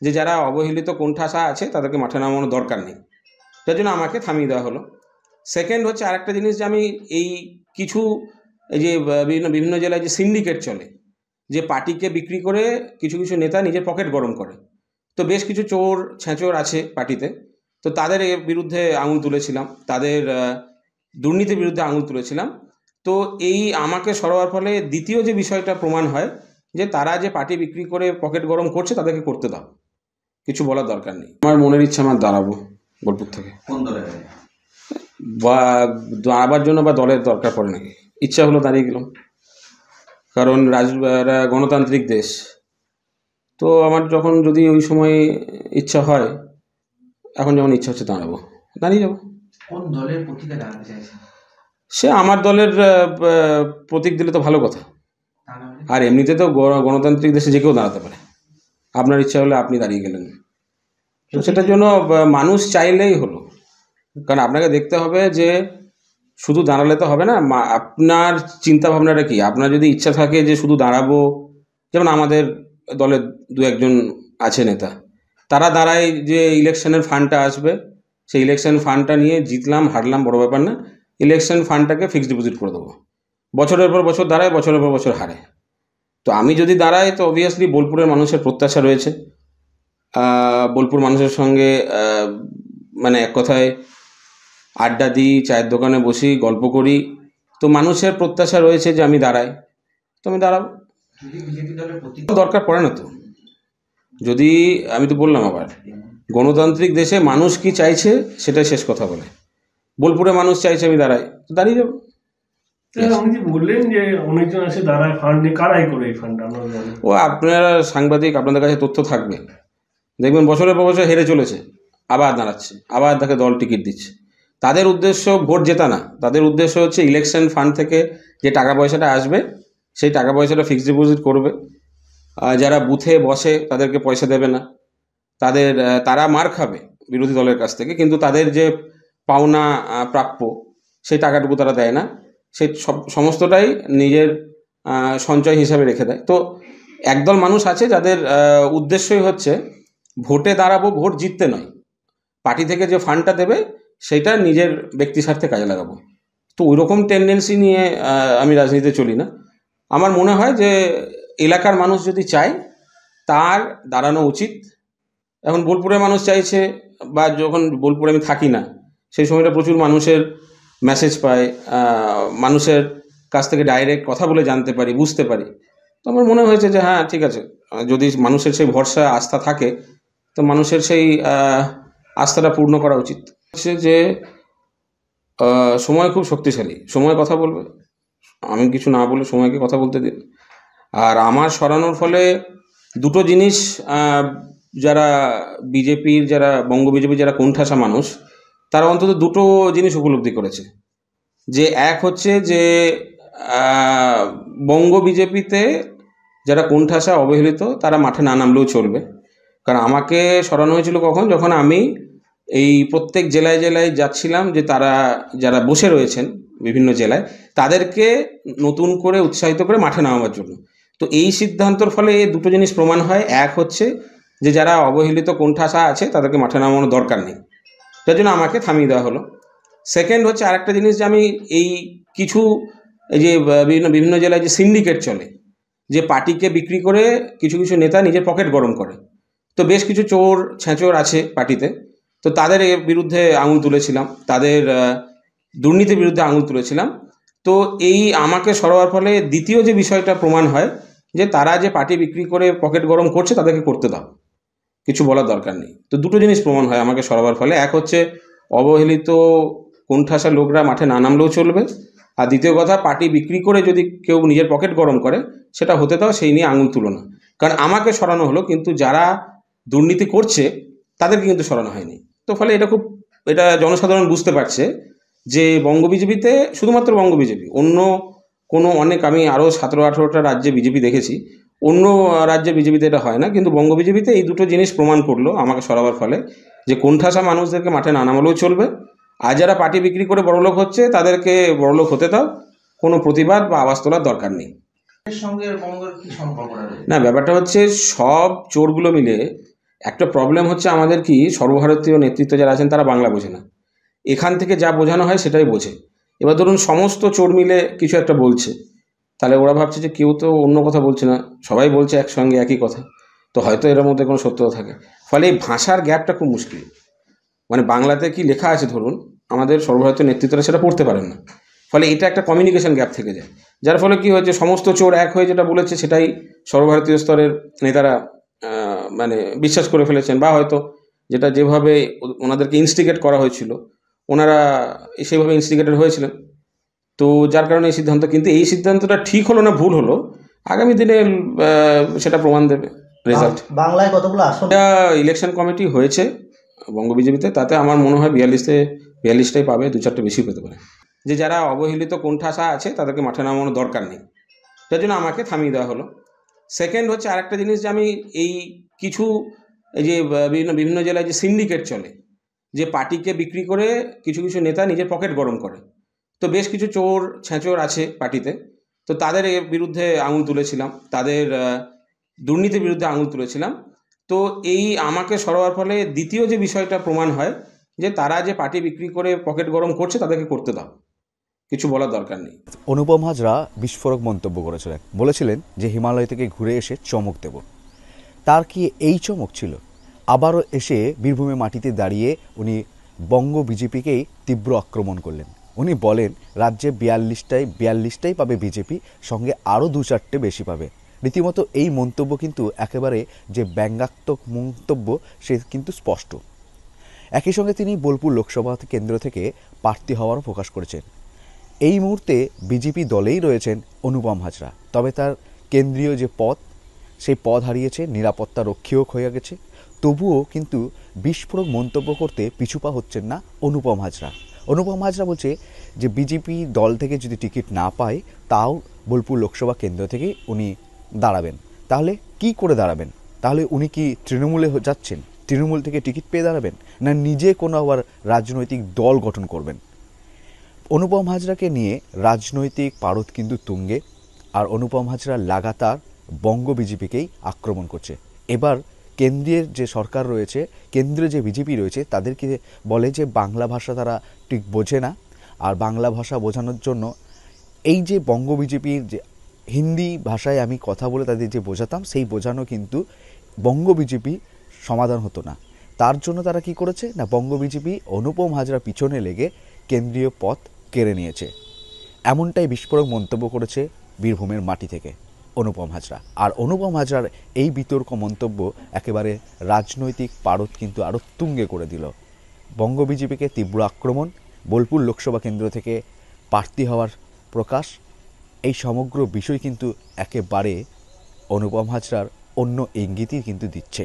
যে যারা অবহেলিত কোণঠাসা আছে তাদেরকে মাঠে নামানোর দরকার নেই, তার জন্য আমাকে থামিয়ে দেওয়া হলো। সেকেন্ড হচ্ছে আরেকটা জিনিস, যে আমি এই কিছু এই যে বিভিন্ন জেলায় যে সিন্ডিকেট চলে, যে পার্টিকে বিক্রি করে কিছু কিছু নেতা নিজের পকেট গরম করে, তো বেশ কিছু চোর ছেঁচোর আছে পার্টিতে, তো তাদের বিরুদ্ধে আঙুল তুলেছিলাম, তাদের দুর্নীতির বিরুদ্ধে আঙুল তুলেছিলাম। তো এই আমাকে সরাবার ফলে দ্বিতীয় যে বিষয়টা প্রমাণ হয় যে তারা যে পার্টি বিক্রি করে পকেট গরম করছে তাদেরকে করতে দাও, কিছু বলার দরকার নেই। আমার মনের ইচ্ছা, আমার দাঁড়াবো বোলপুর থেকে। কোন দলে? বা দাঁড়াবার জন্য বা দলের দরকার পড়ে নাকি, ইচ্ছা হলো দাঁড়িয়ে গেলাম, কারণ গণতান্ত্রিক দেশ। তো আমার যখন যদি ওই সময় ইচ্ছা হয়, এখন যেমন ইচ্ছা হচ্ছে দাঁড়াবো, দাঁড়িয়ে যাবো। কোন দলের প্রতীকে দাঁড়াতে চাইছেন? সে আমার দলের প্রতীক দিলে তো ভালো কথা, আর এমনিতে তো গণতান্ত্রিক দেশে যে কেউ দাঁড়াতে পারে, আপনার ইচ্ছা হলে আপনি দাঁড়িয়ে গেলেন, তো সেটার জন্য মানুষ চাইলেই হলো। কারণ আপনাকে দেখতে হবে যে শুধু দাঁড়ালে তো হবে না, আপনার চিন্তা ভাবনাটা কি। আপনার যদি ইচ্ছা থাকে যে শুধু দাঁড়াবো, যেমন আমাদের দলের দু একজন আছে নেতা, তারা দাঁড়ায় যে ইলেকশনের ফান্ডটা আসবে, সেই ইলেকশন ফান্ডটা নিয়ে জিতলাম হারলাম বড় ব্যাপার না, ইলেকশন ফান্ডটাকে ফিক্সড ডিপোজিট করে দেবো, বছরের পর বছর দাঁড়ায়, বছরের পর বছর হারে। তো আমি যদি দাঁড়াই তো অবভিয়াসলি বোলপুরের মানুষের প্রত্যাশা রয়েছে, বোলপুর মানুষের সঙ্গে মানে এক কথায় আড্ডা দিই, চায়ের দোকানে বসি, গল্প করি, তো মানুষের প্রত্যাশা রয়েছে যে আমি দাঁড়াই, তো আমি দাঁড়াবো। দরকার পড়ে না তো, যদি আমি তো বললাম আবার, গণতান্ত্রিক দেশে মানুষ কি চাইছে সেটাই শেষ কথা বলে। বোলপুরে মানুষ চাইছে আমি দাঁড়াই, তো দাঁড়িয়ে যাবো। আপনি যে বললেন যে অনেকজন আছে দাঁড়ায় ফান্ড নিয়ে, কারাই করে এই ফান্ড? ও আপনারা সাংবাদিক, আপনাদের কাছে তথ্য থাকবে, দেখবেন বছরের পর বছর হেরে চলেছে, আবার দাঁড়াচ্ছে, আবার তাকে দল টিকিট দিচ্ছে। তাদের উদ্দেশ্য ভোট জেতা না, তাদের উদ্দেশ্য হচ্ছে ইলেকশন ফান্ড থেকে যে টাকা পয়সাটা আসবে সেই টাকা পয়সাটা ফিক্সড ডিপোজিট করবে। যারা বুথে বসে তাদেরকে পয়সা দেবে না, তারা মার খাবে বিরোধী দলের কাছ থেকে, কিন্তু তাদের যে পাওনা প্রাপ্য সেই টাকাটুকু তারা দেয় না, সেই সমস্তটাই নিজের সঞ্চয় হিসাবে রেখে দেয়। তো একদল মানুষ আছে যাদের উদ্দেশ্যই হচ্ছে ভোটে দাঁড়াবো, ভোট জিততে নয়, পার্টি থেকে যে ফান্ডটা দেবে সেটা নিজের ব্যক্তি স্বার্থে কাজে লাগাবো। তো ওই রকম টেন্ডেন্সি নিয়ে আমি রাজনীতিতে চলি না। আমার মনে হয় যে এলাকার মানুষ যদি চায় তার দাঁড়ানো উচিত। এখন বোলপুরের মানুষ চাইছে, বা যখন বোলপুরে আমি থাকি না সেই সময়টা প্রচুর মানুষের মেসেজ পাই, মানুষের কাছ থেকে ডাইরেক্ট কথা বলে জানতে পারি, বুঝতে পারি। তো আমার মনে হয়েছে যে হ্যাঁ ঠিক আছে, যদি মানুষের সেই ভরসা আস্থা থাকে তো মানুষের সেই আস্থাটা পূর্ণ করা উচিত। হচ্ছে যে সময় খুব শক্তিশালী, সময় কথা বলবে, আমি কিছু না বলে সময়কে কথা বলতে দিন। আর আমার সরানোর ফলে দুটো জিনিস যারা বিজেপির, যারা বঙ্গ বিজেপির যারা কোণঠাসা মানুষ, তারা অন্তত দুটো জিনিস উপলব্ধি করেছে। যে এক হচ্ছে যে বঙ্গ বিজেপিতে যারা কোণঠাসা অবহেলিত তারা মাঠে না নামলেও চলবে। কারণ আমাকে সরানো হয়েছিল কখন, যখন আমি এই প্রত্যেক জেলায় জেলায় যাচ্ছিলাম, যে তারা যারা বসে রয়েছেন বিভিন্ন জেলায় তাদেরকে নতুন করে উৎসাহিত করে মাঠে নামাবার জন্য। তো এই সিদ্ধান্তর ফলে এই দুটো জিনিস প্রমাণ হয়। এক হচ্ছে যে যারা অবহেলিত কোণঠাসা আছে তাদেরকে মাঠে নামানোর দরকার নেই, তার জন্য আমাকে থামিয়ে দেওয়া হলো। সেকেন্ড হচ্ছে আরেকটা জিনিস, যে আমি এই কিছু এই যে বিভিন্ন জেলায় যে সিন্ডিকেট চলে, যে পার্টিকে বিক্রি করে কিছু কিছু নেতা নিজের পকেট গরম করে, তো বেশ কিছু চোর ছেঁচোর আছে পার্টিতে, তো তাদের বিরুদ্ধে আঙুল তুলেছিলাম, তাদের দুর্নীতির বিরুদ্ধে আঙুল তুলেছিলাম। তো এই আমাকে সরাবার ফলে দ্বিতীয় যে বিষয়টা প্রমাণ হয় যে তারা যে পার্টি বিক্রি করে পকেট গরম করছে তাদেরকে করতে দাও, কিছু বলার দরকার নেই। তো দুটো জিনিস প্রমাণ হয় আমাকে সরাবার ফলে, এক হচ্ছে অবহেলিত কোণঠাসা লোকরা মাঠে না নামলেও চলবে, আর দ্বিতীয় কথা পার্টি বিক্রি করে যদি কেউ নিজের পকেট গরম করে সেটা হতে দাও, সেই নিয়ে আঙুল তুলো না। কারণ আমাকে সরানো হলো, কিন্তু যারা দুর্নীতি করছে তাদেরকে কিন্তু সরানো হয়নি। তো ফলে এটা জনসাধারণ বুঝতে পারছে যে বঙ্গ বিজেপিতে, শুধুমাত্র বঙ্গ বিজেপি, অন্য কোনো আমি আরও 17-18টা রাজ্যে বিজেপি দেখেছি, অন্য রাজ্যে বিজেপিতে এটা হয় না, কিন্তু বঙ্গ বিজেপিতে এই দুটো জিনিস প্রমাণ করলো আমাকে সরাবার ফলে, যে কোণঠাসা মানুষদেরকে মাঠে না নামালেও চলবে, আর যারা পার্টি বিক্রি করে বড়লোক হচ্ছে তাদেরকে বড়লোক হতে দাও, কোনো প্রতিবাদ বা আওয়াজ তোলার দরকার নেই। এর সঙ্গে বঙ্গের কি সম্পর্ক? না, ব্যাপারটা হচ্ছে সব চোরগুলো মিলে একটা প্রবলেম হচ্ছে আমাদের কি, সর্বভারতীয় নেতৃত্ব যারা আছেন তারা বাংলা বোঝে না। এখান থেকে যা বোঝানো হয় সেটাই বোঝে। এবার ধরুন সমস্ত চোর মিলে কিছু একটা বলছে, তাহলে ওরা ভাবছে যে কেউ তো অন্য কথা বলছে না, সবাই বলছে একসঙ্গে একই কথা, তো হয়তো এর মধ্যে কোনো সত্যতা থাকে। ফলে এই ভাষার গ্যাপটা খুব মুশকিল। মানে বাংলাতে কি লেখা আছে ধরুন, আমাদের সর্বভারতীয় নেতৃত্বরা সেটা পড়তে পারেন না। ফলে এটা একটা কমিউনিকেশন গ্যাপ থেকে যায়, যার ফলে কি হয়েছে, সমস্ত চোর এক হয়ে যেটা বলেছে সেটাই সর্বভারতীয় স্তরের নেতারা মানে বিশ্বাস করে ফেলেছেন, বা হয়তো যেটা যেভাবে ওনাদেরকে ইনস্টিগেট করা হয়েছিল ওনারা সেইভাবে ইনস্টিগেটেড হয়েছিলেন। তো যার কারণে এই সিদ্ধান্ত, কিন্তু এই সিদ্ধান্তটা ঠিক হলো না ভুল হলো আগামী দিনে সেটা প্রমাণ দেবে রেজাল্ট। বাংলায় কতগুলো আসন ইলেকশন কমিটি হয়েছে বঙ্গ বিজেপিতে, তাতে আমার মনে হয় 42টাই পাবে, 2-4টে বেশি পেতে পারে। যে যারা অবহেলিত কোণঠাসা আছে তাদেরকে মাঠে নামানোর দরকার নেই, যার জন্য আমাকে থামিয়ে দেওয়া হলো। সেকেন্ড হচ্ছে আরেকটা জিনিস, যে আমি এই কিছু এই যে বিভিন্ন জেলায় যে সিন্ডিকেট চলে, যে পার্টিকে বিক্রি করে কিছু কিছু নেতা নিজের পকেট গরম করে, তো বেশ কিছু চোর ছেঁচোর আছে পার্টিতে, তো তাদের বিরুদ্ধে আঙুল তুলেছিলাম, তাদের দুর্নীতির বিরুদ্ধে আঙুল তুলেছিলাম। তো এই আমাকে সরাবার ফলে দ্বিতীয় যে বিষয়টা প্রমাণ হয়, যে তারা যে পার্টি বিক্রি করে পকেট গরম করছে তাদেরকে করতে দাও, কিছু বলার দরকার নেই। অনুপম হাজরা বিস্ফোরক মন্তব্য করেছিলেন, বলেছিলেন যে হিমালয় থেকে ঘুরে এসে চমক দেব। তার কি এই চমক ছিল? আবারও এসে বীরভূমে মাটিতে দাঁড়িয়ে উনি বঙ্গ বিজেপিকেই তীব্র আক্রমণ করলেন। উনি বলেন রাজ্যে 42টাই পাবে বিজেপি, সঙ্গে আরও 2-4টে বেশি পাবে। রীতিমতো এই মন্তব্য কিন্তু একেবারে যে ব্যঙ্গাত্মক মন্তব্য সে কিন্তু স্পষ্ট। একই সঙ্গে তিনি বোলপুর লোকসভা কেন্দ্র থেকে প্রার্থী হওয়ারও প্রকাশ করেছেন। এই মুহূর্তে বিজেপি দলেই রয়েছেন অনুপম হাজরা, তবে তার কেন্দ্রীয় যে পদ সেই পদ হারিয়েছে, নিরাপত্তা রক্ষীও হয়ে গেছে। তবুও কিন্তু বিস্ফোরক মন্তব্য করতে পিছুপা হচ্ছেন না অনুপম হাজরা। অনুপম হাজরা বলছে যে বিজেপি দল থেকে যদি টিকিট না পায় তাও বোলপুর লোকসভা কেন্দ্র থেকে উনি দাঁড়াবেন। তাহলে কি করে দাঁড়াবেন? তাহলে উনি কি তৃণমূলে যাচ্ছেন? তৃণমূল থেকে টিকিট পেয়ে দাঁড়াবেন, না নিজে কোনো আবার রাজনৈতিক দল গঠন করবেন? অনুপম হাজরাকে নিয়ে রাজনৈতিক পারদ কিন্তু তুঙ্গে, আর অনুপম হাজরা লাগাতার বঙ্গ বিজেপিকেই আক্রমণ করছে। এবার কেন্দ্রের যে সরকার রয়েছে, কেন্দ্রে যে বিজেপি রয়েছে, তাদেরকে বলে যে বাংলা ভাষা তারা ঠিক বোঝে না, আর বাংলা ভাষা বোঝানোর জন্য এই যে বঙ্গ বিজেপির যে হিন্দি ভাষায় আমি কথা বলে তাদের যে বোঝাতাম, সেই বোঝানো কিন্তু বঙ্গ বিজেপি সমাধান হতো না। তার জন্য তারা কি করেছে না, বঙ্গ বিজেপি অনুপম হাজরা পিছনে লেগে কেন্দ্রীয় পদ কেড়ে নিয়েছে। এমনটাই বিস্ফোরক মন্তব্য করেছে বীরভূমের মাটি থেকে অনুপম হাজরা। আর অনুপম হাজরার এই বিতর্ক মন্তব্য একেবারে রাজনৈতিক পারদ কিন্তু আরও তুঙ্গে করে দিল। বঙ্গ বিজেপিকে তীব্র আক্রমণ, বোলপুর লোকসভা কেন্দ্র থেকে প্রার্থী হওয়ার প্রকাশ, এই সমগ্র বিষয় কিন্তু একেবারে অনুপম হাজরার অন্য ইঙ্গিতই কিন্তু দিচ্ছে।